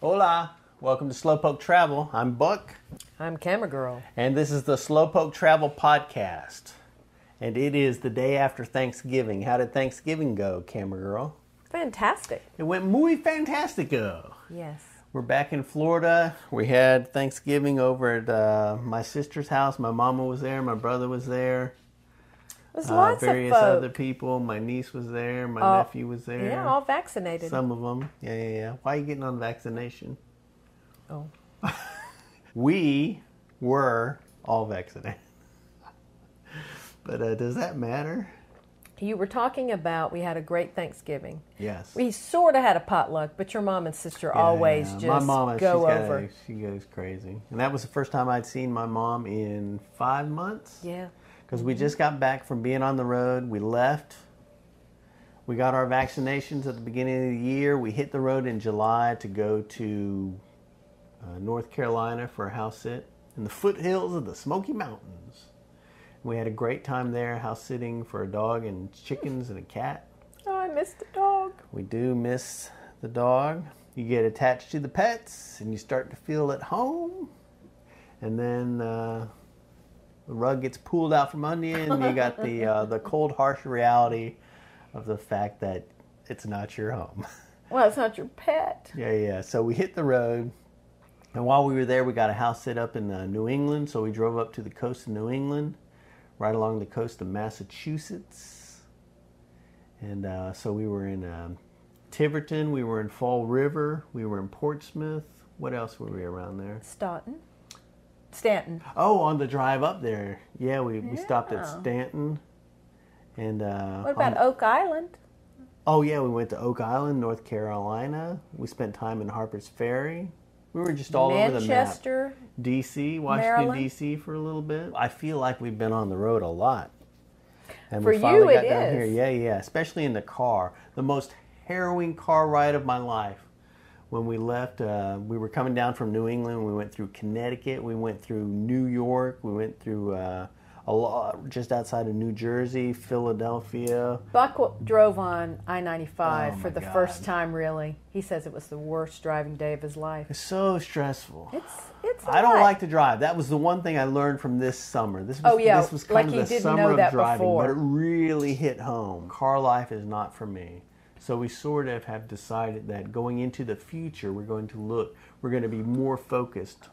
Hola, welcome to Slowpoke Travel. I'm Buck. I'm Camera Girl. And this is the Slowpoke Travel Podcast. And it is the day after Thanksgiving. How did Thanksgiving go, Camera Girl? Fantastic. It went muy fantastico. Yes. We're back in Florida. We had Thanksgiving over at my sister's house. My mama was there. My brother was there. There's lots various of folk. other people. My niece was there. My nephew was there. Yeah, all vaccinated. Some of them. Yeah. Why are you getting on vaccination? Oh. We were all vaccinated. But does that matter? You were talking about we had a great Thanksgiving. Yes. We sort of had a potluck, but your mom and sister always just my mama, go over. She goes crazy. And that was the first time I'd seen my mom in 5 months. Yeah. Because we just got back from being on the road. We left. We got our vaccinations at the beginning of the year. We hit the road in July to go to North Carolina for a house sit in the foothills of the Smoky Mountains. We had a great time there, house sitting for a dog and chickens and a cat. Oh, I missed the dog. We do miss the dog. You get attached to the pets and you start to feel at home. And then the rug gets pulled out from under you and you got the cold, harsh reality of the fact that it's not your home. Well, it's not your pet. Yeah. So we hit the road. And while we were there, we got a house sit up in New England. So we drove up to the coast of New England, right along the coast of Massachusetts. And so we were in Tiverton, we were in Fall River, we were in Portsmouth. What else were we around there? Stanton. Oh, on the drive up there. Yeah, we stopped at Stanton. And What about Oak Island? Oh, yeah, we went to Oak Island, North Carolina. We spent time in Harper's Ferry. We were just all over the map. Manchester, D.C., Washington, Maryland. D.C. for a little bit. I feel like we've been on the road a lot. And For we finally you, got it down is. here. Yeah, especially in the car. The most harrowing car ride of my life. When we left, we were coming down from New England. We went through Connecticut. We went through New York. We went through a lot just outside of New Jersey, Philadelphia. Buck drove on I-95 Oh, for my the God. first time, really. He says it was the worst driving day of his life. It's so stressful. It's a I don't lot. like to drive. That was the one thing I learned from this summer. This was, this was kind like of you the didn't summer know of that driving, before. but it really hit home. Car life is not for me. So we sort of have decided that going into the future, we're going to be more focused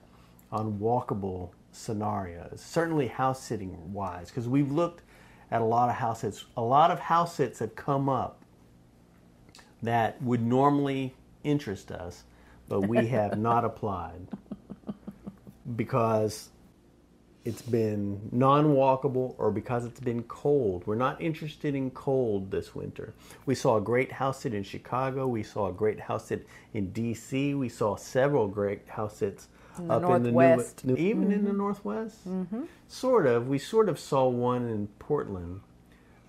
on walkable scenarios, certainly house sitting wise, because we've looked at a lot of house sits. A lot of house sits have come up that would normally interest us, but we have not applied because it's been non-walkable or because it's been cold. We're not interested in cold this winter. We saw a great house sit in Chicago. We saw a great house sit in D.C. We saw several great house sits in the up Northwest. in the even in the Northwest. Mm-hmm. We sort of saw one in Portland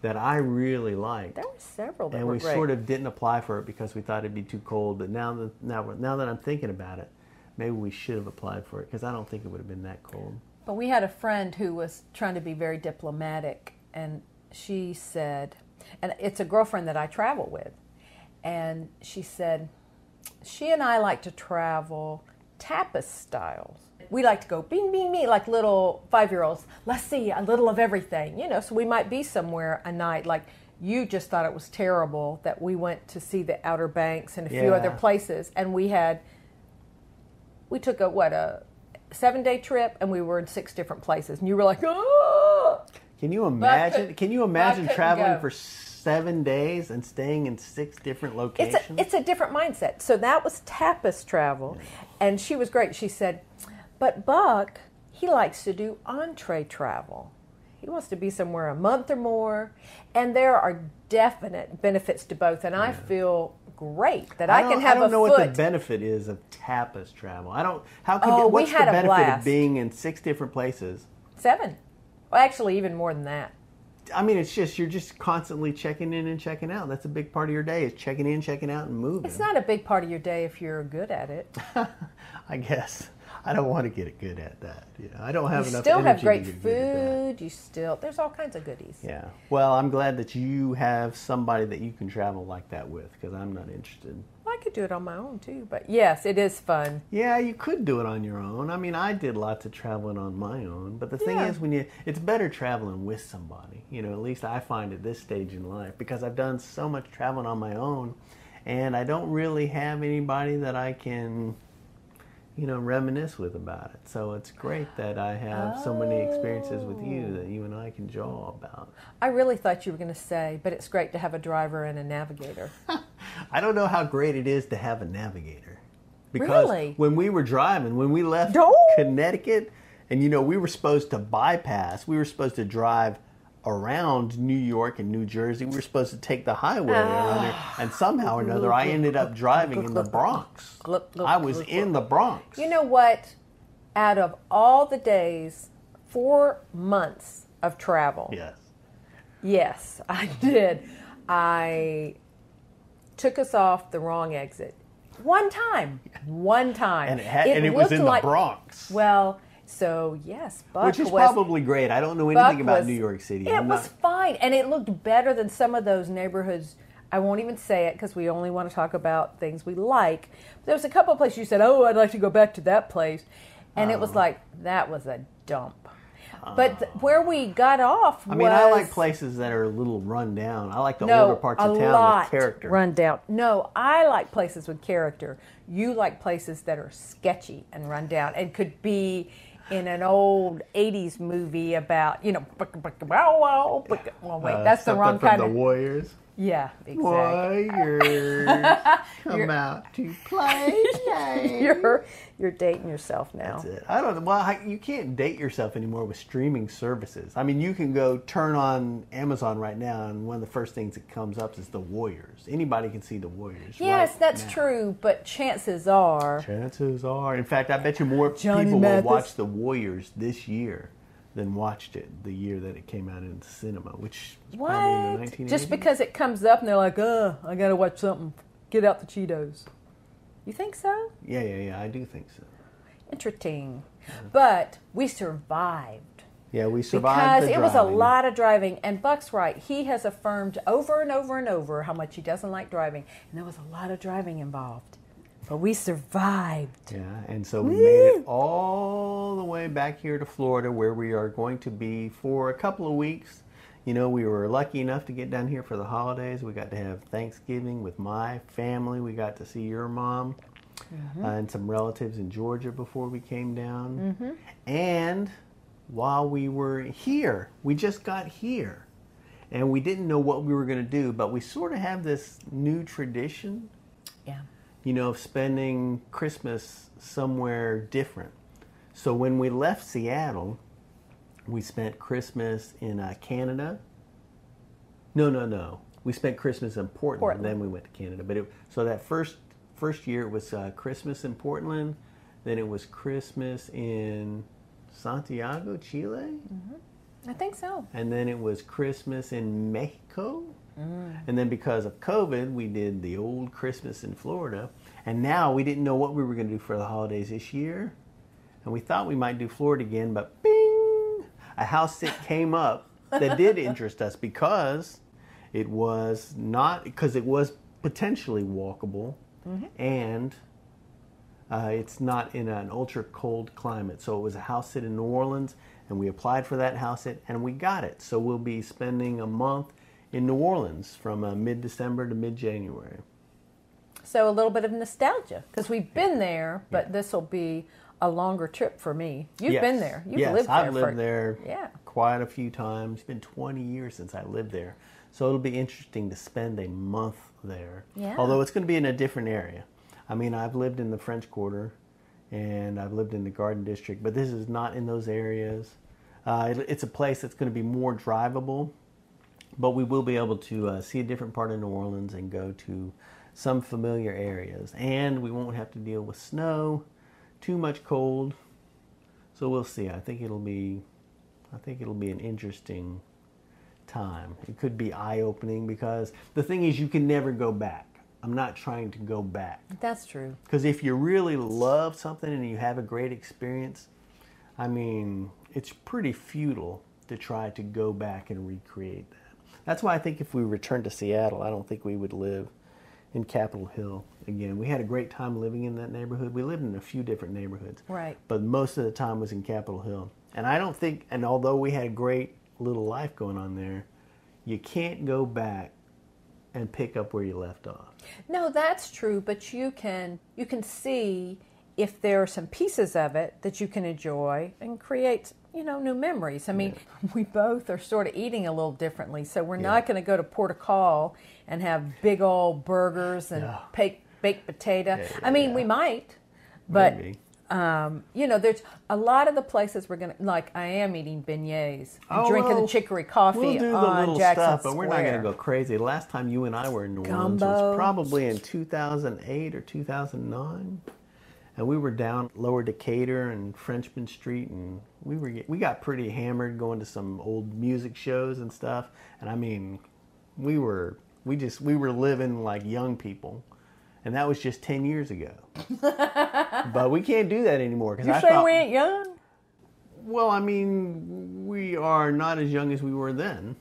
that I really liked. There were several that And were we great. sort of didn't apply for it because we thought it'd be too cold. But now that I'm thinking about it, maybe we should have applied for it because I don't think it would have been that cold. But we had a friend who was trying to be very diplomatic, and she said, and it's a girlfriend that I travel with, and she said, she and I like to travel tapas styles. We like to go bing, bing, bing, like little 5-year-olds. Let's see a little of everything, so we might be somewhere a night, like you just thought it was terrible that we went to see the Outer Banks and a few other places, and we took a 7-day trip, and we were in 6 different places, and you were like, oh! Can you imagine? couldn't Traveling go. for 7 days and staying in 6 different locations? It's a different mindset. So that was tapas travel, and she was great. She said, but Buck, he likes to do entree travel. He wants to be somewhere a month or more, and there are definite benefits to both, and I feel great that I can have a foot. I don't know what the benefit is of tapas travel. What's the had a benefit blast. of being in 6 different places? 7. Well, actually, even more than that. I mean, you're just constantly checking in and checking out. That's a big part of your day is checking in, checking out, and moving. It's not a big part of your day if you're good at it. I guess. I don't want to get good at that. I don't have You enough still energy have great to get good at that. food. There's all kinds of goodies. Yeah. Well, I'm glad that you have somebody that you can travel like that with because I'm not interested. Well, I could do it on my own too, but yes, it is fun. Yeah, you could do it on your own. I mean, I did lots of traveling on my own, but the thing is, it's better traveling with somebody. You know, at least I find at this stage in life, because I've done so much traveling on my own, and I don't really have anybody that I can, reminisce with about it. So it's great that I have so many experiences with you that you and I can jaw about. I really thought you were going to say, but it's great to have a driver and a navigator. I don't know how great it is to have a navigator. Because when we were driving, when we left Connecticut, and we were supposed to drive around New York and New Jersey. We were supposed to take the highway around there, and somehow or another I ended up driving in the Bronx. I was in the Bronx. You know what? Out of all the days, 4 months of travel. Yes, I did. I took us off the wrong exit. One time. And it was in the Bronx. Well, so yes, Buck which is probably great. I don't know anything about New York City. It was fine, and it looked better than some of those neighborhoods. I won't even say it because we only want to talk about things we like. But there was a couple of places you said, "Oh, I'd like to go back to that place," and it was like that was a dump. But where we got off was... I like places that are a little run down. I like the older parts of town with character. Run down. No, I like places with character. You like places that are sketchy and run down and could be in an old 80s movie about, well, wait, that's the wrong kind of... The Warriors? Yeah, exactly. Warriors come out to play. You're dating yourself now. That's it. I don't know. Well, you can't date yourself anymore with streaming services. I mean, you can go turn on Amazon right now, and one of the first things that comes up is the Warriors. Anybody can see the Warriors. Yes, that's true, but chances are. In fact, I bet you more people will watch the Warriors this year than watched it the year that it came out in the cinema, which was probably in the 1980s. Just because it comes up and they're like, I gotta watch something. Get out the Cheetos. You think so? Yeah, I do think so. Interesting. Yeah. But we survived. Yeah, we survived because it was a lot of driving, and Buck's right. He has affirmed over and over and over how much he doesn't like driving, and there was a lot of driving involved. But we survived. Yeah, and so we made it all the way back here to Florida, where we are going to be for a couple of weeks. We were lucky enough to get down here for the holidays. We got to have Thanksgiving with my family. We got to see your mom and some relatives in Georgia before we came down. And while we were here, we just got here, and we didn't know what we were going to do, but we sort of have this new tradition. Yeah. Of spending Christmas somewhere different. So when we left Seattle, we spent Christmas in Canada. No. We spent Christmas in Portland. Then we went to Canada. So that first year it was Christmas in Portland. Then it was Christmas in Santiago, Chile. I think so. And then it was Christmas in Mexico. And then because of COVID, we did the old Christmas in Florida. And now we didn't know what we were going to do for the holidays this year. And we thought we might do Florida again, but bing! A house sit came up that did interest us because it was potentially walkable, and it's not in an ultra cold climate. So it was a house sit in New Orleans, and we applied for that house sit, and we got it. So we'll be spending a month in New Orleans from mid-December to mid-January. So a little bit of nostalgia, because we've been there, but this will be a longer trip for me. You've been there. You've lived there. I've lived there quite a few times. It's been 20 years since I lived there. So it'll be interesting to spend a month there. Yeah. Although it's going to be in a different area. I mean, I've lived in the French Quarter, and I've lived in the Garden District, but this is not in those areas. It's a place that's going to be more drivable. But we will be able to see a different part of New Orleans and go to some familiar areas. And we won't have to deal with snow, too much cold. So we'll see. I think it'll be an interesting time. It could be eye-opening because the thing is you can never go back. I'm not trying to go back. That's true. Because if you really love something and you have a great experience, I mean, it's pretty futile to try to go back and recreate that. That's why I think if we returned to Seattle, I don't think we would live in Capitol Hill again, we had a great time living in that neighborhood. We lived in a few different neighborhoods. Right. But most of the time was in Capitol Hill. And I don't think, and although we had a great little life going on there, you can't go back and pick up where you left off. No, that's true, but you can see if there are some pieces of it that you can enjoy and create, new memories. I mean, we both are sort of eating a little differently, so we're not going to go to Port of Call and have big old burgers and baked potato. I mean, we might, but Maybe. There's a lot of the places we're gonna, like, I am eating beignets and Oh, drinking well, the chicory coffee We'll do the on little Jackson stuff, but we're not going Square. to go crazy. The last time you and I were in New Orleans was probably in 2008 or 2009. And we were down Lower Decatur and Frenchman Street, and we got pretty hammered going to some old music shows and stuff. And I mean, we were living like young people, and that was just 10 years ago. But we can't do that anymore because You say we ain't young? Well, I mean, we are not as young as we were then.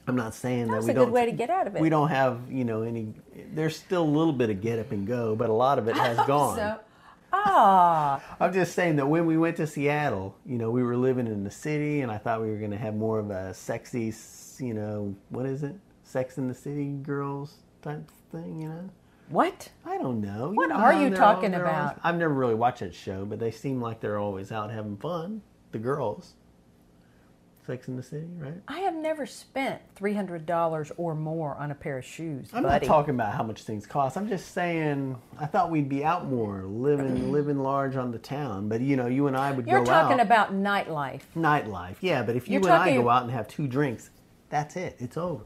I'm not saying That's that we a don't. good way to get out of it. We don't have any. There's still a little bit of get up and go, but a lot of it has gone. I'm just saying that when we went to Seattle, we were living in the city, and I thought we were going to have more of a sexy, what is it? Sex in the City girls type thing, What? I don't know. What are you talking about? I've never really watched that show, but they seem like they're always out having fun. The girls. Sex in the City, right? I have never spent $300 or more on a pair of shoes, I'm buddy. not talking about how much things cost. I'm just saying I thought we'd be out more, living large on the town. But you and I would go out. You're talking about nightlife. Nightlife, yeah. But if you You're and I talking- go out and have 2 drinks, that's it. It's over.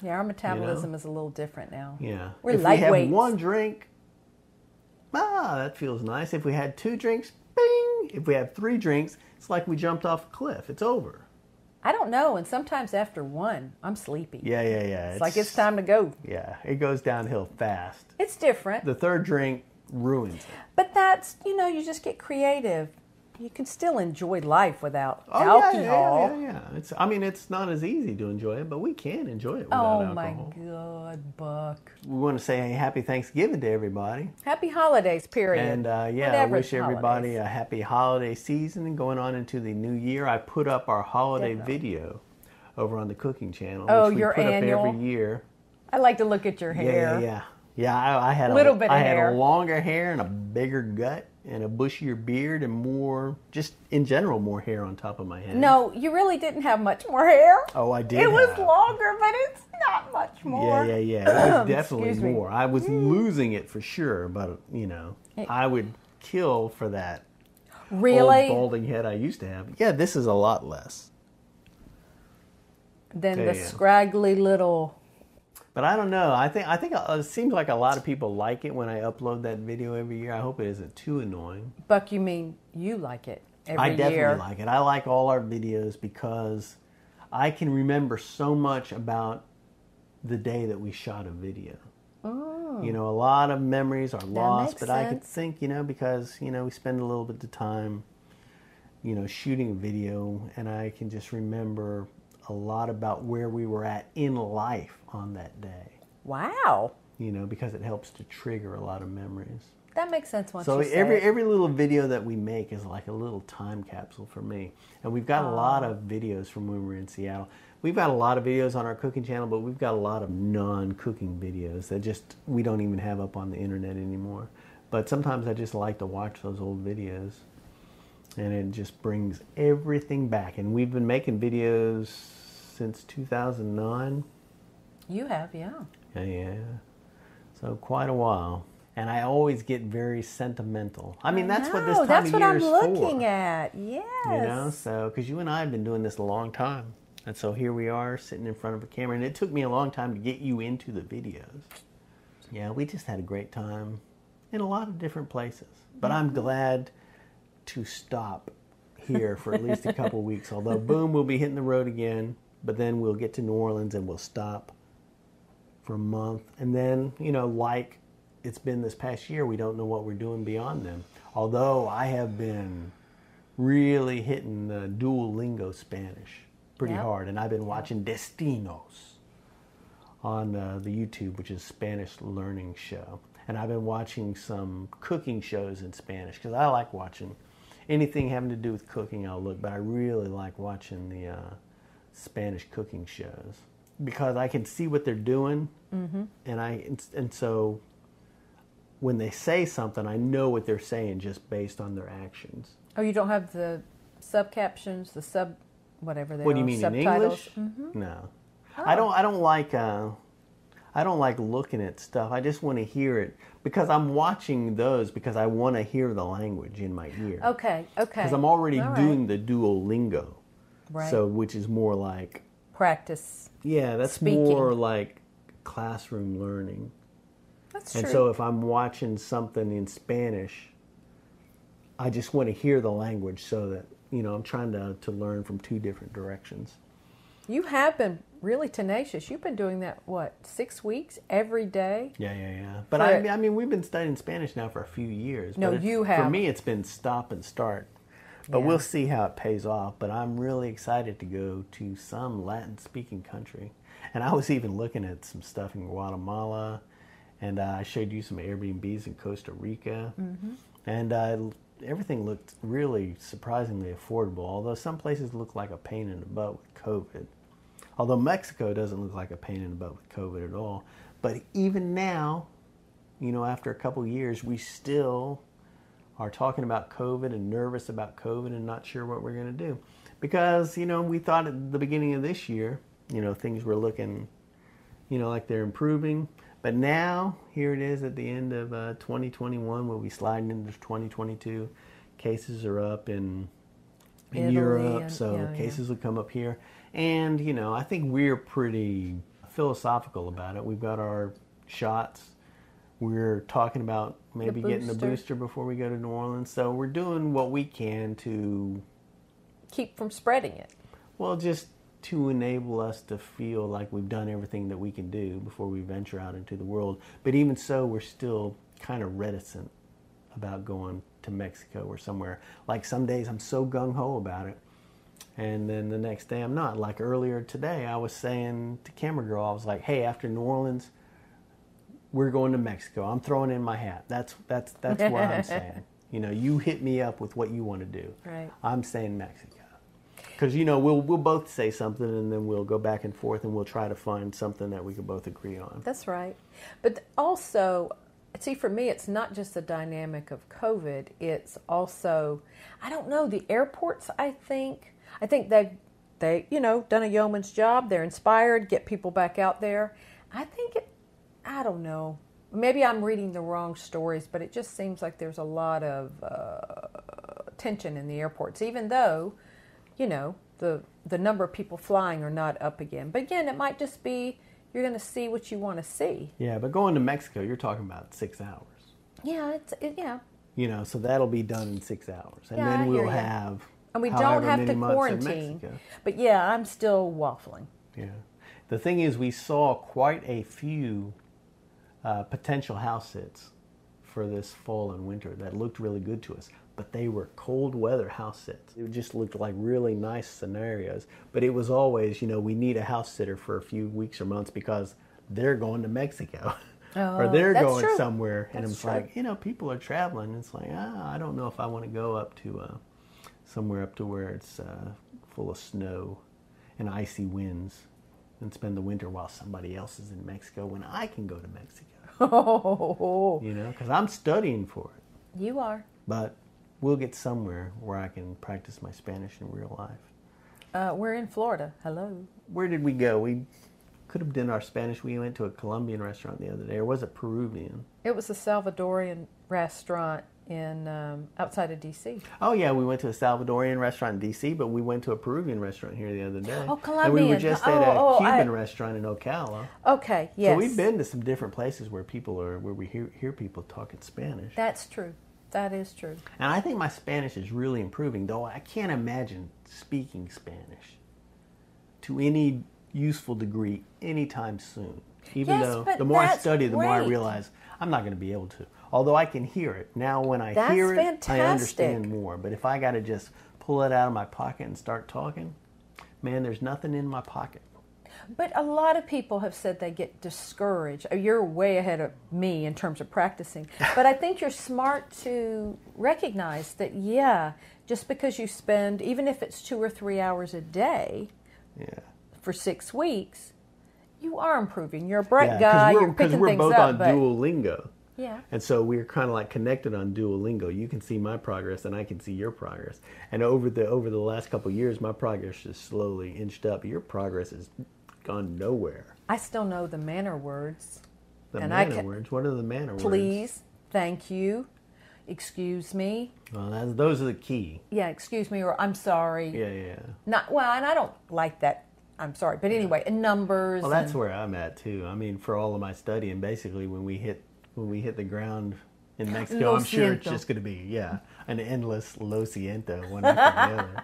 Yeah, our metabolism is a little different now. Yeah. We're if lightweights. we have 1 drink, that feels nice. If we had 2 drinks, bing. If we have 3 drinks, it's like we jumped off a cliff. It's over. I don't know, and sometimes after 1, I'm sleepy. Yeah. It's like it's time to go. Yeah, it goes downhill fast. It's different. The 3rd drink ruins it. But that's, you just get creative. You can still enjoy life without Oh, alcohol. Yeah. It's not as easy to enjoy it, but we can enjoy it without Oh, my alcohol. God, Buck. We want to say happy Thanksgiving to everybody. Happy holidays, period. And I Whatever wish everybody holidays. a happy holiday season and going on into the new year. I put up our holiday Definitely. video over on the cooking channel. Oh, which we your put annual? up every year. I like to look at your hair. Yeah, I had Little bit of I had hair. a longer hair and a bigger gut and a bushier beard and more, just in general, more hair on top of my head. No, you really didn't have much more hair. Oh, I did. It was have. longer, but it's not much more. Yeah. It was definitely Excuse me. more. I was losing it for sure, but I would kill for that Really? old balding head I used to have. Yeah, this is a lot less. Than Tell the ya. scraggly little. But I don't know. I think it seems like a lot of people like it when I upload that video every year. I hope it isn't too annoying. Buck, you mean you like it every I definitely year? like it. I like all our videos because I can remember so much about the day that we shot a video. Oh. A lot of memories are lost, makes but I could sense. think, because, we spend a little bit of time, shooting a video, and I can just remember a lot about where we were at in life on that day, Wow. because it helps to trigger a lot of memories. That makes sense once So you say every it. every little video that we make is like a little time capsule for me. And we've got a lot of videos from when we were in Seattle. We've got a lot of videos on our cooking channel, but we've got a lot of non-cooking videos that we don't even have up on the internet anymore. But sometimes I just like to watch those old videos, and it just brings everything back. And we've been making videos since 2009. You have, yeah. Yeah. So quite a while. And I always get very sentimental. I mean, that's what this time That's of what year I'm is looking for. at. Yes. So, because you and I have been doing this a long time. And so here we are sitting in front of a camera. And it took me a long time to get you into the videos. Yeah, we just had a great time in a lot of different places. But I'm glad to stop here for at least a couple weeks. Although, boom, we'll be hitting the road again. But then we'll get to New Orleans and we'll stop for a month. And then, like it's been this past year, we don't know what we're doing beyond them. Although I have been really hitting the Duolingo Spanish pretty hard. And I've been watching Destinos on the YouTube, which is a Spanish learning show. And I've been watching some cooking shows in Spanish because I like watching anything having to do with cooking. I'll look, but I really like watching the Spanish cooking shows because I can see what they're doing, and so when they say something, I know what they're saying just based on their actions. Oh, you don't have the sub captions, the sub whatever they are. What do you mean subtitles? in English? No, I don't like. I don't like looking at stuff. I just want to hear it because I'm watching those because I want to hear the language in my ear. Okay. Because I'm already doing the Duolingo, right? So which is more like practice. Yeah, that's speaking. More like classroom learning. That's true. And so if I'm watching something in Spanish, I just want to hear the language so that, I'm trying to learn from two different directions. You have been really tenacious. You've been doing that, 6 weeks, every day? Yeah. But I mean, we've been studying Spanish now for a few years. No, you have. For me, it's been stop and start. But we'll see how it pays off. But I'm really excited to go to some Latin-speaking country. And I was even looking at some stuff in Guatemala. And I showed you some Airbnbs in Costa Rica. Mm-hmm. And everything looked really surprisingly affordable, although some places look like a pain in the butt with COVID. Although Mexico doesn't look like a pain in the butt with COVID at all. But even now, after a couple years, we still are talking about COVID and nervous about COVID and not sure what we're going to do. Because, we thought at the beginning of this year, things were looking, like they're improving. But now, here it is at the end of 2021, we'll be sliding into 2022. Cases are up in Europe, cases will come up here. And, I think we're pretty philosophical about it. We've got our shots. We're talking about maybe getting the booster before we go to New Orleans. So we're doing what we can to keep from spreading it. Well, just to enable us to feel like we've done everything that we can do before we venture out into the world. But even so, we're still kind of reticent about going to Mexico or somewhere. Like some days I'm so gung-ho about it, and then the next day I'm not. Like earlier today, I was saying to Camera Girl, I was like, hey, after New Orleans, we're going to Mexico. I'm throwing in my hat. That's what I'm saying. You hit me up with what you want to do. Right. I'm saying Mexico. Because, we'll both say something and then we'll go back and forth and we'll try to find something that we can both agree on. That's right. But also, see, for me, it's not just the dynamic of COVID. It's also, I don't know, the airports, I think they've done a yeoman's job. They're inspired, get people back out there. I don't know. Maybe I'm reading the wrong stories, but it just seems like there's a lot of tension in the airports, even though, the number of people flying are not up again. But again, it might just be you're going to see what you want to see. Yeah, but going to Mexico, you're talking about 6 hours. Yeah, yeah. So that'll be done in 6 hours. And then we'll have and we don't have to quarantine. But yeah, I'm still waffling. Yeah. The thing is, we saw quite a few potential house sits for this fall and winter that looked really good to us. But they were cold weather house sits. It just looked like really nice scenarios. But it was always, we need a house sitter for a few weeks or months because they're going to Mexico. Or they're going somewhere. And it's like, people are traveling. It's like, I don't know if I want to go up to somewhere up to where it's full of snow and icy winds and spend the winter while somebody else is in Mexico when I can go to Mexico. Because I'm studying for it. You are. But we'll get somewhere where I can practice my Spanish in real life. We're in Florida. Hello. Where did we go? We could have done our Spanish. We went to a Colombian restaurant the other day, or was it Peruvian? It was a Salvadorian restaurant in outside of D.C. Oh, yeah, we went to a Salvadorian restaurant in D.C., but we went to a Peruvian restaurant here the other day. Oh, Colombian. And we were just at a Cuban restaurant in Ocala. Okay, yes. So we've been to some different places where we hear people talking Spanish. That's true. That is true. And I think my Spanish is really improving, though I can't imagine speaking Spanish to any useful degree anytime soon. Even though the more I study, the more I realize I'm not going to be able to. Although I can hear it. Now when I hear it, I understand more. But if I got to just pull it out of my pocket and start talking, man, there's nothing in my pocket. But a lot of people have said they get discouraged. You're way ahead of me in terms of practicing. But I think you're smart to recognize that, just because you spend, even if it's 2 or 3 hours a day for 6 weeks, you are improving. You're a bright guy. You're picking things up. Because we're both on Duolingo. Yeah. And so we're kind of like connected on Duolingo. You can see my progress and I can see your progress. And over the last couple of years, my progress has slowly inched up. Your progress has gone nowhere. I still know the manner words. Words? What are the manner words? Please, thank you, excuse me. Well, those are the key. Yeah, excuse me, or I'm sorry. Yeah. And I don't like that. I'm sorry, but anyway, and numbers. Well, that's where I'm at too. I mean, for all of my studying, basically, when we hit the ground in Mexico, I'm sure it's just going to be an endless lo siento one after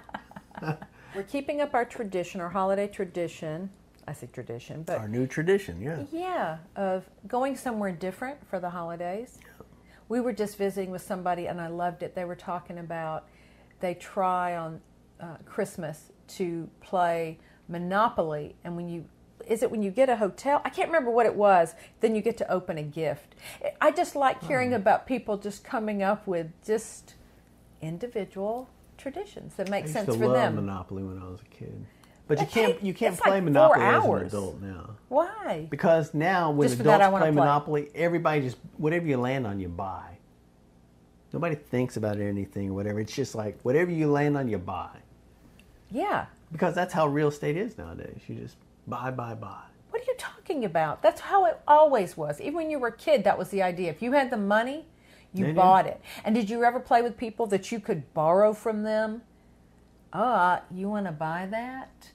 the other. We're keeping up our tradition, our holiday tradition. I say tradition, but our new tradition, of going somewhere different for the holidays. Yeah. We were just visiting with somebody, and I loved it. They were talking about they try on Christmas to play Monopoly, and when you get a hotel, I can't remember what it was, then you get to open a gift. I just like hearing about people just coming up with just individual traditions that make sense for them. I used to love Monopoly when I was a kid. But you can't play like Monopoly 4 as hours. an adult now. Why? Because now when Just for that, adults play Monopoly, everybody just, whatever you land on, you buy. Nobody thinks about anything or whatever. It's just like, whatever you land on, you buy. Yeah. Because that's how real estate is nowadays. You just buy. What are you talking about? That's how it always was. Even when you were a kid, that was the idea. If you had the money, you bought it. And did you ever play with people that you could borrow from them? You want to buy that?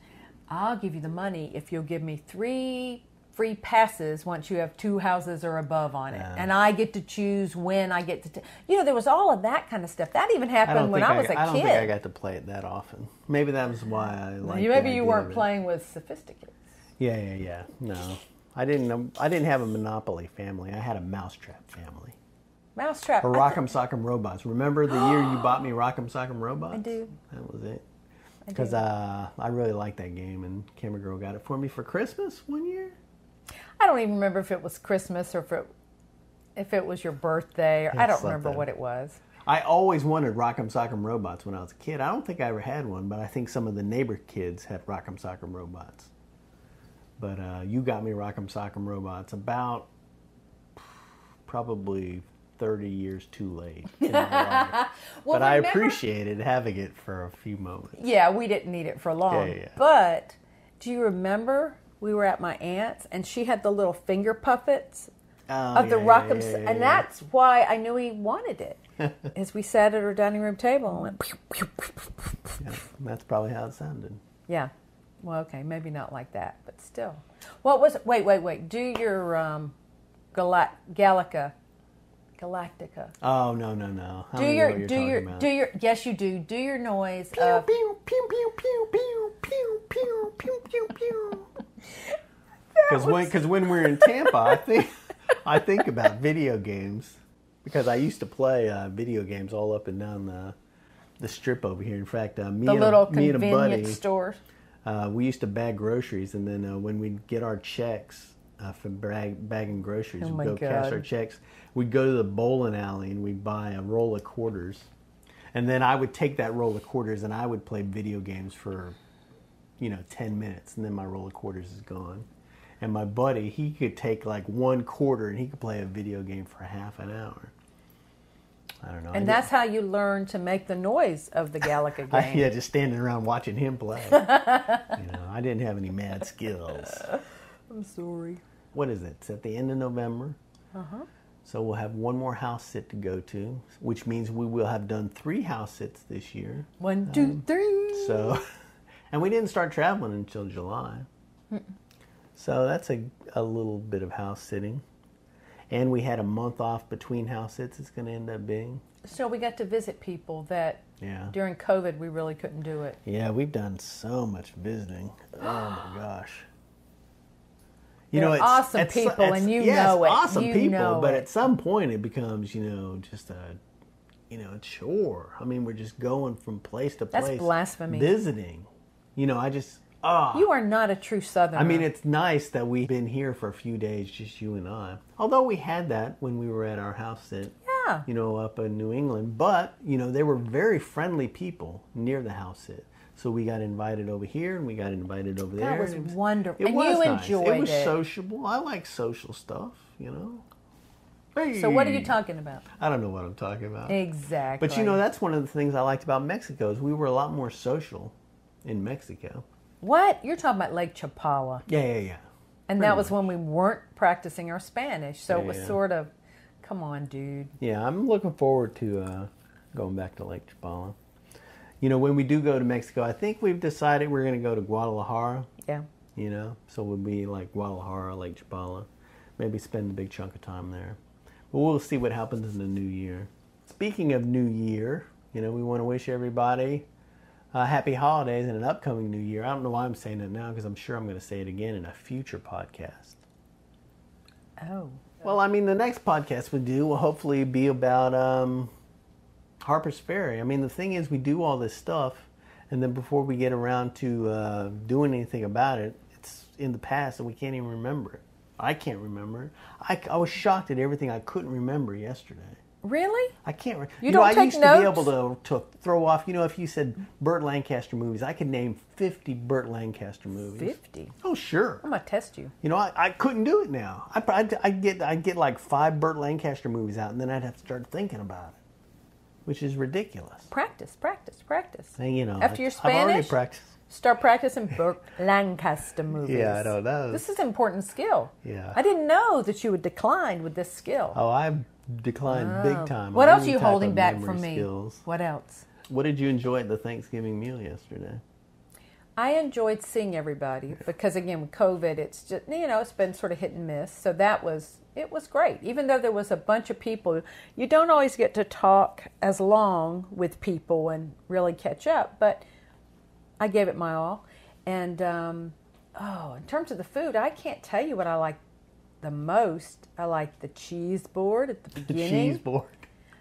I'll give you the money if you'll give me 3 free passes once you have 2 houses or above on it. And I get to choose when I get to... there was all of that kind of stuff. That even happened when I was a kid. I don't think I got to play it that often. Maybe that was why I liked it. Maybe you weren't playing with sophisticates. Yeah. No. I didn't have a Monopoly family. I had a Mousetrap family. Mousetrap. Or Rock'em Sock'em Robots. Remember the year you bought me Rock'em Sock'em Robots? I do. That was it. Because I really liked that game, and Camera Girl got it for me for Christmas one year. I don't even remember if it was Christmas or if it was your birthday. Or I don't remember what it was. I always wanted Rock'em Sock'em Robots when I was a kid. I don't think I ever had one, but I think some of the neighbor kids had Rock'em Sock'em Robots. But you got me Rock'em Sock'em Robots about probably 30 years too late in my life. But I appreciated having it for a few moments. Yeah, we didn't need it for long. Yeah. But do you remember we were at my aunt's and she had the little finger puppets of the Rock'em, and that's why I knew he wanted it. As we sat at our dining room table and went pew, pew, pew, pew, pew. Yeah, that's probably how it sounded. Yeah. Well, okay, maybe not like that, but still. What was it? Wait. Do your Galactica. Oh, no. Yes, you do. Do your noise pew, of... pew, pew, pew, pew, pew, pew, pew, pew, pew, pew. Because when we're in Tampa, I think about video games, because I used to play video games all up and down the strip over here. In fact, me and a buddy, stores. We used to bag groceries, and then when we'd get our checks for bagging groceries, we'd go cash our checks. We'd go to the bowling alley and we'd buy a roll of quarters, and then I would take that roll of quarters and I would play video games for 10 minutes, and then my roll of quarters is gone. And my buddy, he could take like 1 quarter and he could play a video game for half an hour. I don't know. And that's how you learn to make the noise of the Galactica game. Just standing around watching him play. I didn't have any mad skills. I'm sorry. What is it? It's at the end of November. Uh-huh. So we'll have 1 more house sit to go to, which means we will have done 3 house sits this year. 1, 2, 3. So, and we didn't start traveling until July. So that's a little bit of house sitting. And we had a month off between house sits, it's going to end up being. So we got to visit people that during COVID we really couldn't do it. Yeah, we've done so much visiting. Oh my gosh. They're awesome people, and you know it. Awesome you people, but it. at some point it becomes, just a chore. I mean, we're just going from place to place. That's blasphemy. Visiting. You are not a true Southerner. I mean, it's nice that we've been here for a few days, just you and I. Although we had that when we were at our house at, up in New England. But, they were very friendly people near the house sit. So we got invited over here and we got invited over there. That was wonderful. And you nice. Enjoyed it. It was sociable. I like social stuff, Hey. So what are you talking about? I don't know what I'm talking about. Exactly. But that's one of the things I liked about Mexico is we were a lot more social in Mexico. What? You're talking about Lake Chapala. Yeah. And that was when we weren't practicing our Spanish. So it was sort of, come on, dude. Yeah, I'm looking forward to going back to Lake Chapala. When we do go to Mexico, I think we've decided we're going to go to Guadalajara. Yeah. So we'll be like Guadalajara, Lake Chapala. Maybe spend a big chunk of time there. But we'll see what happens in the new year. Speaking of new year, we want to wish everybody happy holidays and an upcoming new year. I don't know why I'm saying it now because I'm sure I'm going to say it again in a future podcast. Oh. Well, I mean, the next podcast we do will hopefully be about Harper's Ferry. I mean, the thing is we do all this stuff and then before we get around to doing anything about it, it's in the past and we can't even remember it. I can't remember it. I was shocked at everything I couldn't remember yesterday. Really? I can't remember. You don't take I used notes? to be able to throw off, if you said Burt Lancaster movies, I could name 50 Burt Lancaster movies. 50? Oh, sure. I'm going to test you. I couldn't do it now. I'd get like 5 Burt Lancaster movies out, and then I'd have to start thinking about it, which is ridiculous. Practice. And, After your I've already Spanish, practiced. start practicing Burt Lancaster movies. Yeah, I know. This is an important skill. Yeah. I didn't know that you would decline with this skill. Oh, I've declined big time. What else are you holding back from me? Skills. What else? What did you enjoy at the Thanksgiving meal yesterday? I enjoyed seeing everybody because, again, with COVID, it's just, it's been sort of hit and miss. So it was great. Even though there was a bunch of people, you don't always get to talk as long with people and really catch up. But I gave it my all. And, in terms of the food, I can't tell you what I like the most. I liked the cheese board at the beginning. The cheese board.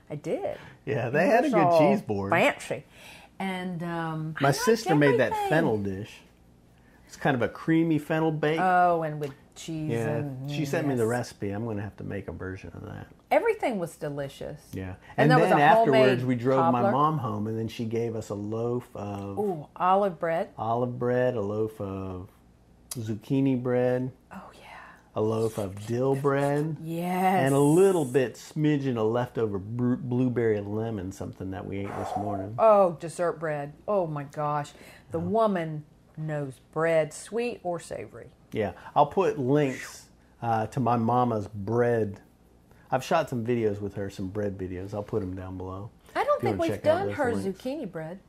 I did. Yeah, they had a good cheese board. Fancy. And my sister made that fennel dish. It's kind of a creamy fennel bake. Oh, and with cheese. Yeah, she sent me the recipe. I'm going to have to make a version of that. Everything was delicious. Yeah, and then afterwards we drove cobbler. my mom home, and then she gave us a loaf of olive bread, a loaf of zucchini bread. Oh yeah. A loaf of dill bread. Yes. And a little bit smidgen of leftover blueberry and lemon, something that we ate this morning. Oh, dessert bread. Oh my gosh. The woman knows bread, sweet or savory. Yeah. I'll put links to my mama's bread. I've shot some videos with her, some bread videos. I'll put them down below. I don't think we've done her zucchini bread.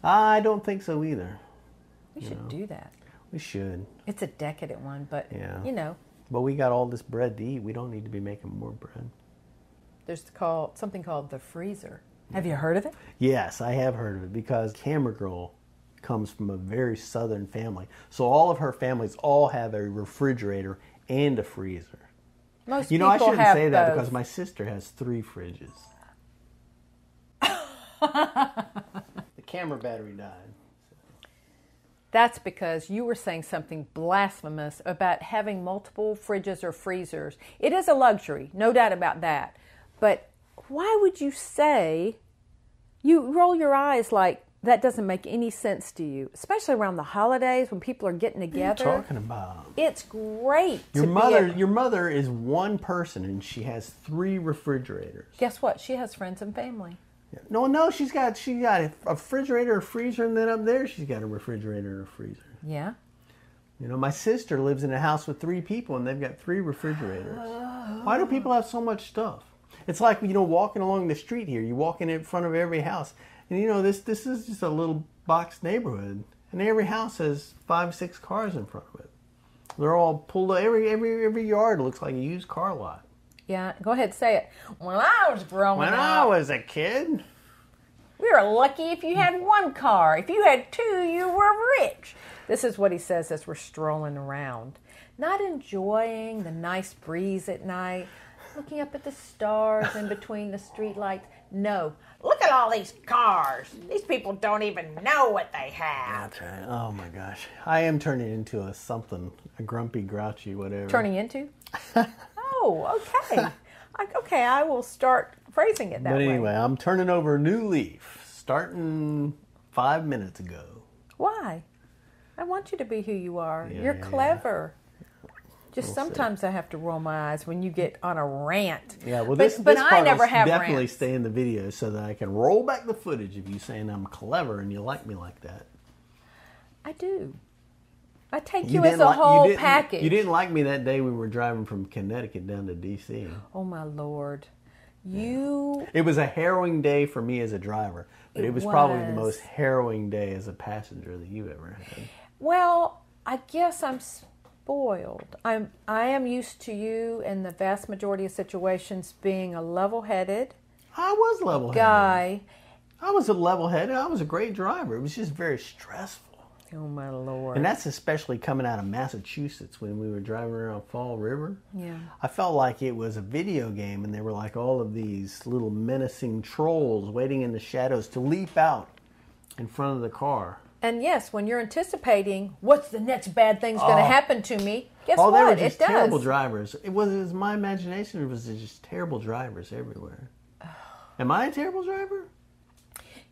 I don't think so either. We should do that. We should. It's a decadent one, but But we got all this bread to eat. We don't need to be making more bread. There's something called the freezer. Have you heard of it? Yes, I have heard of it because Camera Girl comes from a very southern family. So all of her families all have a refrigerator and a freezer. Most people I shouldn't have say that both. because my sister has 3 fridges. The camera battery died. That's because you were saying something blasphemous about having multiple fridges or freezers. It is a luxury, no doubt about that. But why would you say, you roll your eyes like that doesn't make any sense to you, especially around the holidays when people are getting together. What are you talking about? It's great. Your mother is one person and she has 3 refrigerators. Guess what? She has friends and family. No, she's got a refrigerator, a freezer, and then up there she's got a refrigerator and a freezer. Yeah. My sister lives in a house with 3 people and they've got 3 refrigerators. Why do people have so much stuff? It's like, walking along the street here. You walk in front of every house. And this is just a little box neighborhood. And every house has 5, 6 cars in front of it. They're all pulled, every yard looks like a used car lot. Yeah, go ahead, say it. When I was growing up. When I was a kid. We were lucky if you had 1 car. If you had 2, you were rich. This is what he says as we're strolling around. Not enjoying the nice breeze at night, looking up at the stars in between the street lights. No, look at all these cars. These people don't even know what they have. That's right. Oh my gosh. I am turning into a grumpy, grouchy, whatever. Turning into? Oh, okay. Okay, I will start phrasing it that way. But anyway, I'm turning over a new leaf, starting 5 minutes ago. Why? I want you to be who you are. Yeah, You're yeah, clever. Just We'll sometimes I have to roll my eyes when you get on a rant. Yeah, well, but this I part never will have definitely rants. stay in the video so that I can roll back the footage of you saying I'm clever and you like me like that. I do. I take you as a whole package. You didn't like me that day we were driving from Connecticut down to D.C. Oh, my Lord. You... It was a harrowing day for me as a driver, but it was probably the most harrowing day as a passenger that you've ever had. Well, I guess I'm spoiled. I am used to you in the vast majority of situations being a level-headed I was level-headed. guy. I was a level-headed. I was a great driver. It was just very stressful. Oh, my Lord. And that's especially coming out of Massachusetts when we were driving around Fall River. Yeah. I felt like it was a video game and there were like all of these little menacing trolls waiting in the shadows to leap out in front of the car. And yes, when you're anticipating what's the next bad thing's going to happen to me, guess They were what? just It does. terrible drivers. It was my imagination. It was just terrible drivers everywhere. Am I a terrible driver?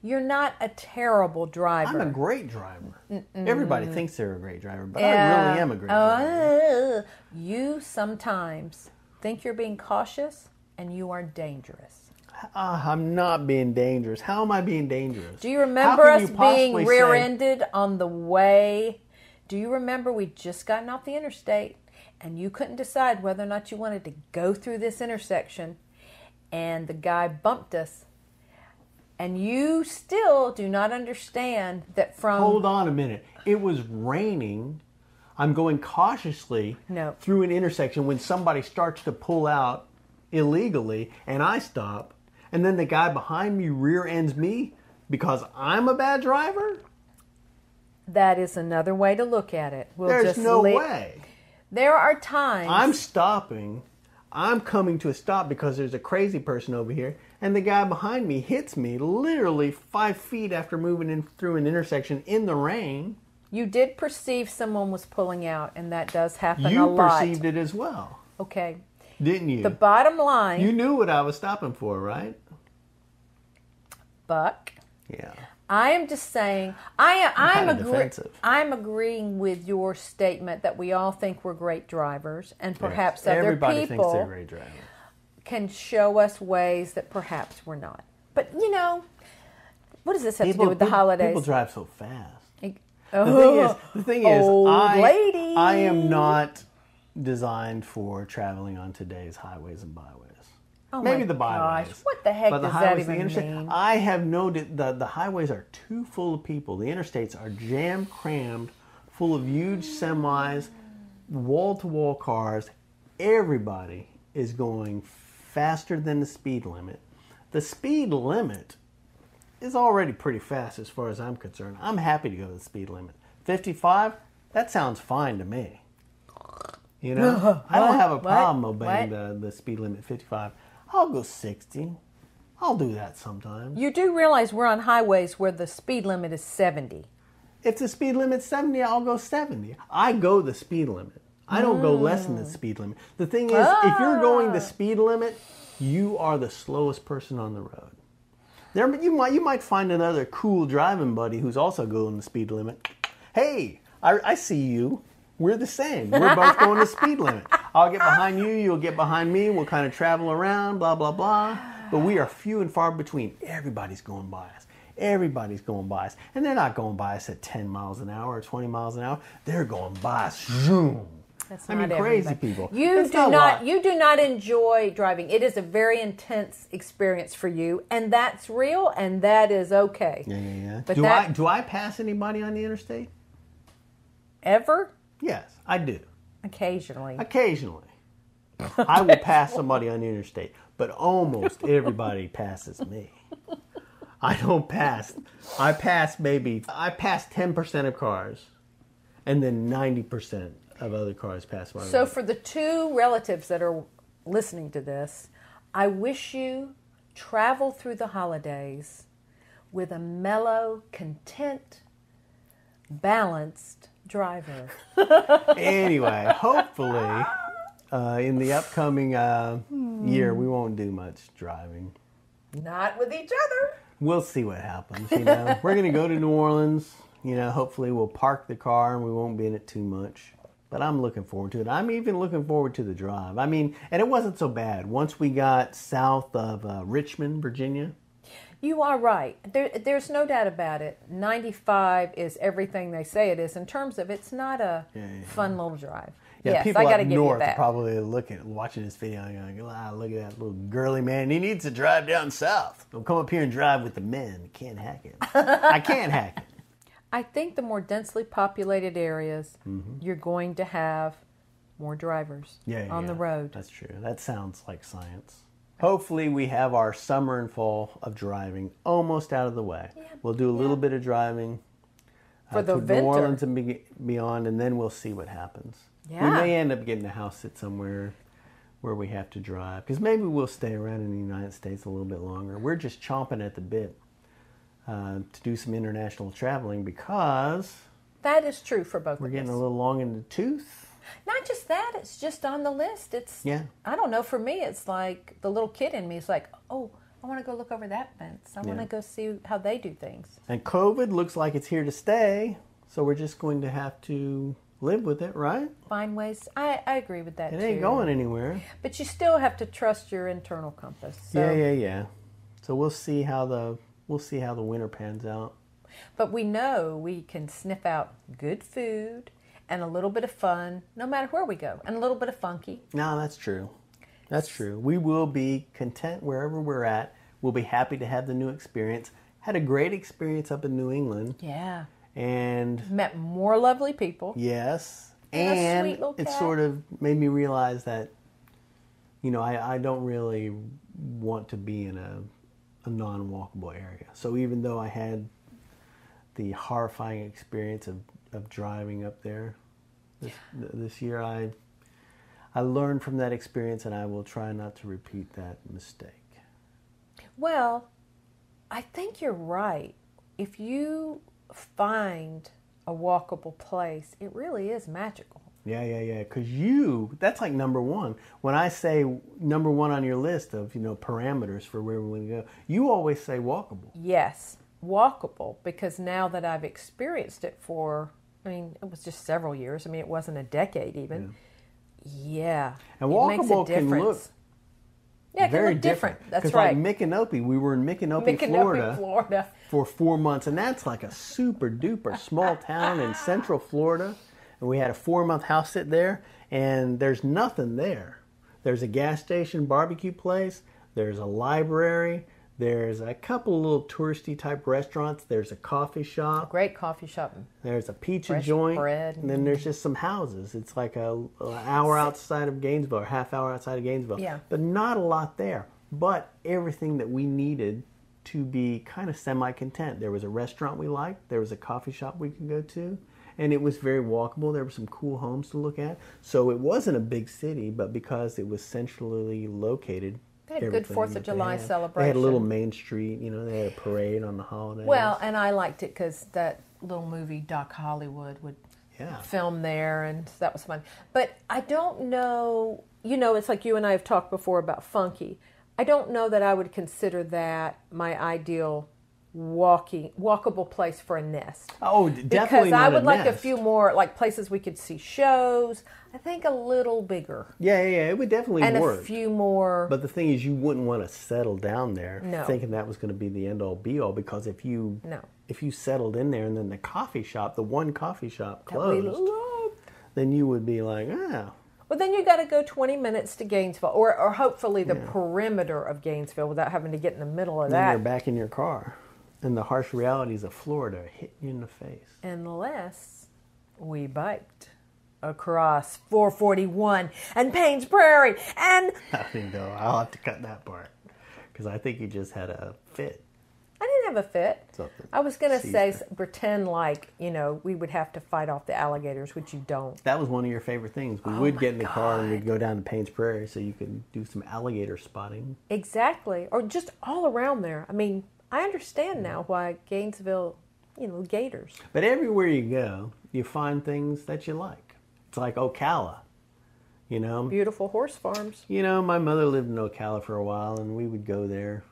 You're not a terrible driver. I'm a great driver. Everybody thinks they're a great driver, but I really am a great driver. You sometimes think you're being cautious, and you are dangerous. I'm not being dangerous. How am I being dangerous? Do you remember us being rear-ended on the way? Do you remember we'd just gotten off the interstate, and you couldn't decide whether or not you wanted to go through this intersection, and the guy bumped us? And you still do not understand that from... Hold on a minute. It was raining. I'm going cautiously through an intersection when somebody starts to pull out illegally and I stop. And then the guy behind me rear ends me because I'm a bad driver? That is another way to look at it. There's no way. There are times... I'm stopping. I'm coming to a stop because there's a crazy person over here, and the guy behind me hits me literally 5 feet after moving in through an intersection in the rain. You did perceive someone was pulling out, and that does happen a You lot. perceived it as well. Okay. Didn't you? The bottom line... You knew what I was stopping for, right? Buck. Yeah. I am just saying, I'm agreeing with your statement that we all think we're great drivers, and perhaps yes. other Everybody thinks people they're great drivers. Can show us ways that perhaps we're not. But, you know, what does this have to do with the holidays? People drive so fast. The thing is, lady. I am not designed for traveling on today's highways and byways. Oh Maybe my the byways. Gosh, what the heck but does the that highways, even the interstate, mean? I have noted the highways are too full of people. The interstates are jam-crammed, full of huge semis, wall-to-wall cars. Everybody is going faster than the speed limit. The speed limit is already pretty fast as far as I'm concerned. I'm happy to go to the speed limit. 55, that sounds fine to me. You know, I don't have a problem obeying the speed limit 55. I'll go 60. I'll do that sometimes. You do realize we're on highways where the speed limit is 70. If the speed limit's 70, I'll go 70. I go the speed limit. I don't go less than the speed limit. The thing is, if you're going the speed limit, you are the slowest person on the road. You might find another cool driving buddy who's also going the speed limit. Hey, I see you. We're the same. We're both going the speed limit. I'll get behind you, you'll get behind me, we'll kind of travel around, blah, blah, blah. But we are few and far between. Everybody's going by us. Everybody's going by us. And they're not going by us at 10 miles an hour or 20 miles an hour. They're going by us. Zoom. That's I mean, crazy people. You do not enjoy driving. It is a very intense experience for you, and that's real, and that is okay. Yeah. But do I pass anybody on the interstate? Ever? Yes, I do. Occasionally. I will pass somebody on the interstate, but almost everybody passes me. I don't pass. I pass 10% of cars, and then 90% of other cars pass by me. So for the two relatives that are listening to this, I wish you travel through the holidays with a mellow, content, balanced driver. Anyway, hopefully, in the upcoming year, we won't do much driving. Not with each other. We'll see what happens. We're going to go to New Orleans. Hopefully we'll park the car and we won't be in it too much. But I'm looking forward to it. I'm even looking forward to the drive. And it wasn't so bad. Once we got south of Richmond, Virginia. You are right. There's no doubt about it. 95 is everything they say it is in terms of it's not a fun little drive. Yeah, yes, people I gotta up give you north that. are probably watching this video and going, look at that little girly man. He needs to drive down south. Don't come up here and drive with the men. You can't hack it. I can't hack it. I think the more densely populated areas, you're going to have more drivers on the road. That's true. That sounds like science. Hopefully we have our summer and fall of driving almost out of the way. Yeah. We'll do a little bit of driving for the to New Orleans and beyond, and then we'll see what happens. Yeah. We may end up getting a house sit somewhere where we have to drive, because maybe we'll stay around in the United States a little bit longer. We're just chomping at the bit to do some international traveling, because that is true for both of us. We're getting a little long in the tooth. Not just that, it's just on the list. I don't know, for me it's like the little kid in me is like, oh, I want to go look over that fence. I want to go see how they do things. And COVID looks like it's here to stay, so we're just going to have to live with it, right? Find ways. I agree with that too. It ain't going anywhere. But you still have to trust your internal compass. So. Yeah. So we'll see how the winter pans out. But we know we can sniff out good food and a little bit of fun, no matter where we go, and a little bit of funky. No, that's true. That's true. We will be content wherever we're at. We'll be happy to have the new experience. Had a great experience up in New England. Yeah. And met more lovely people. Yes. And a sweet little it cat. Sort of made me realize that, I don't really want to be in a non-walkable area. So even though I had the horrifying experience of driving up there this year, I learned from that experience, and I will try not to repeat that mistake. Well, I think you're right. If you find a walkable place, it really is magical. Yeah. Because that's like number one. When I say number one on your list of, parameters for where we want to go, you always say walkable. Yes, walkable, because now that I've experienced it it was just several years. it wasn't a decade even. Yeah. And walkable can look very different. That's right. right. Like Micanopy, we were in Micanopy, Florida for 4 months, and that's like a super duper small town in Central Florida. And we had a 4-month house sit there, and there's nothing there. There's a gas station, barbecue place. There's a library. There's a couple of little touristy type restaurants. There's a coffee shop. Great coffee shop. There's a pizza Fresh joint. bread. And then there's just some houses. It's like an hour outside of Gainesville, or half hour outside of Gainesville. Yeah. But not a lot there. But everything that we needed to be kind of semi-content. There was a restaurant we liked. There was a coffee shop we could go to. And it was very walkable. There were some cool homes to look at. So it wasn't a big city, but because it was centrally located, they had a good 4th of July celebration. They had a little Main Street, they had a parade on the holidays. Well, and I liked it because that little movie, Doc Hollywood, would film there, and that was fun. But I don't know, it's like you and I have talked before about funky. I don't know that I would consider that my ideal walkable place for a nest. Oh, definitely not a nest. Because I would like a few more, like places we could see shows. I think a little bigger. Yeah, it would definitely work. And a few more. But the thing is, you wouldn't want to settle down there thinking that was going to be the end all be all, because if you settled in there and then the one coffee shop closed, then you would be like, Well, then you got to go 20 minutes to Gainesville, or hopefully the perimeter of Gainesville without having to get in the middle of that. Then you're back in your car. And the harsh realities of Florida are hitting you in the face. Unless we biked across 441 and Payne's Prairie and... I'll have to cut that part, because I think you just had a fit. I didn't have a fit. Something. I was going to say, Caesar. pretend like, we would have to fight off the alligators, which you don't. That was one of your favorite things. We would get in the car and we'd go down to Payne's Prairie so you could do some alligator spotting. Exactly. Or just all around there. I mean, I understand now why Gainesville, gators. But everywhere you go, you find things that you like. It's like Ocala, Beautiful horse farms. My mother lived in Ocala for a while, and we would go there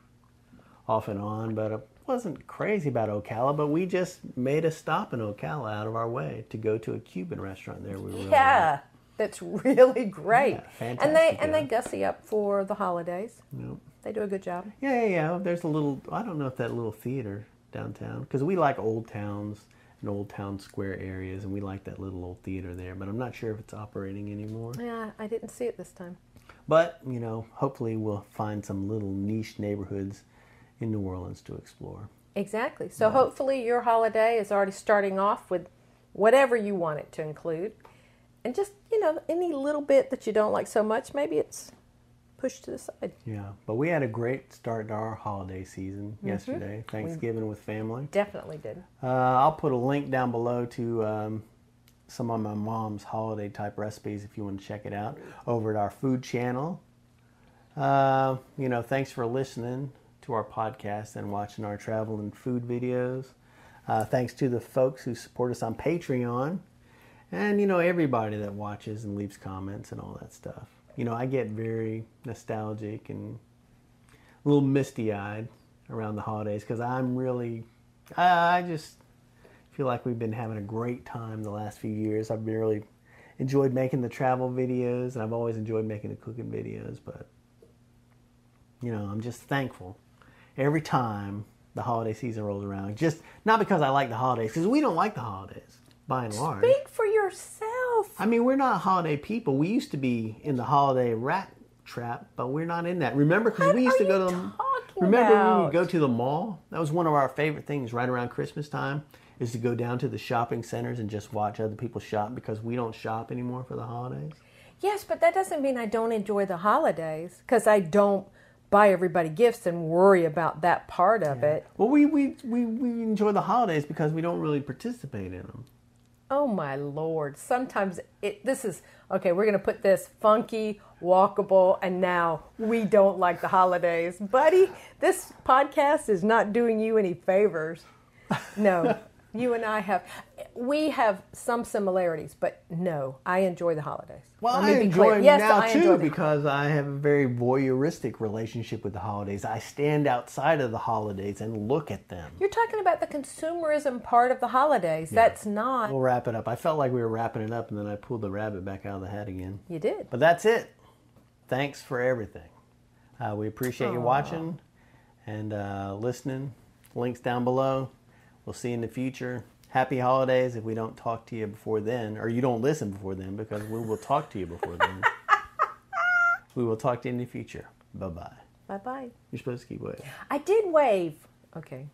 off and on, but I wasn't crazy about Ocala, but we just made a stop in Ocala out of our way to go to a Cuban restaurant there. We were That's really great. Yeah, fantastic. And they gussy up for the holidays. Yep. They do a good job. Yeah. There's a little, I don't know if that little theater downtown, because we like old towns and old town square areas, and we like that little old theater there, but I'm not sure if it's operating anymore. Yeah, I didn't see it this time. But, hopefully we'll find some little niche neighborhoods in New Orleans to explore. Exactly. So hopefully your holiday is already starting off with whatever you want it to include. And just, any little bit that you don't like so much, maybe it's pushed to the side. Yeah, but we had a great start to our holiday season yesterday. Thanksgiving with family. Definitely did. I'll put a link down below to some of my mom's holiday type recipes if you want to check it out over at our food channel. Thanks for listening to our podcast and watching our travel and food videos. Thanks to the folks who support us on Patreon, and everybody that watches and leaves comments and all that stuff. I get very nostalgic and a little misty-eyed around the holidays because I just feel like we've been having a great time the last few years. I've really enjoyed making the travel videos, and I've always enjoyed making the cooking videos, but I'm just thankful every time the holiday season rolls around. Just not because I like the holidays, because we don't like the holidays by and large. Speak for yourself. I mean, we're not holiday people. We used to be in the holiday rat trap, but we're not in that. Remember, because we used to go to the. Remember when we would go to the mall? That was one of our favorite things right around Christmas time, is to go down to the shopping centers and just watch other people shop, because we don't shop anymore for the holidays. Yes, but that doesn't mean I don't enjoy the holidays, because I don't buy everybody gifts and worry about that part of it. Well, we enjoy the holidays because we don't really participate in them. Oh my Lord. Sometimes this is, okay, we're going to put this funky, walkable, and now we don't like the holidays. Buddy, this podcast is not doing you any favors. No, you and we have some similarities, but no, I enjoy the holidays. Well, I enjoy them now too, because I have a very voyeuristic relationship with the holidays. I stand outside of the holidays and look at them. You're talking about the consumerism part of the holidays. Yeah. That's not... We'll wrap it up. I felt like we were wrapping it up, and then I pulled the rabbit back out of the hat again. You did. But that's it. Thanks for everything. We appreciate you watching and listening. Links down below. We'll see you in the future. Happy holidays if we don't talk to you before then, or you don't listen before then, because we will talk to you before then. We will talk to you in the future. Bye-bye. Bye-bye. You're supposed to keep waving. I did wave. Okay.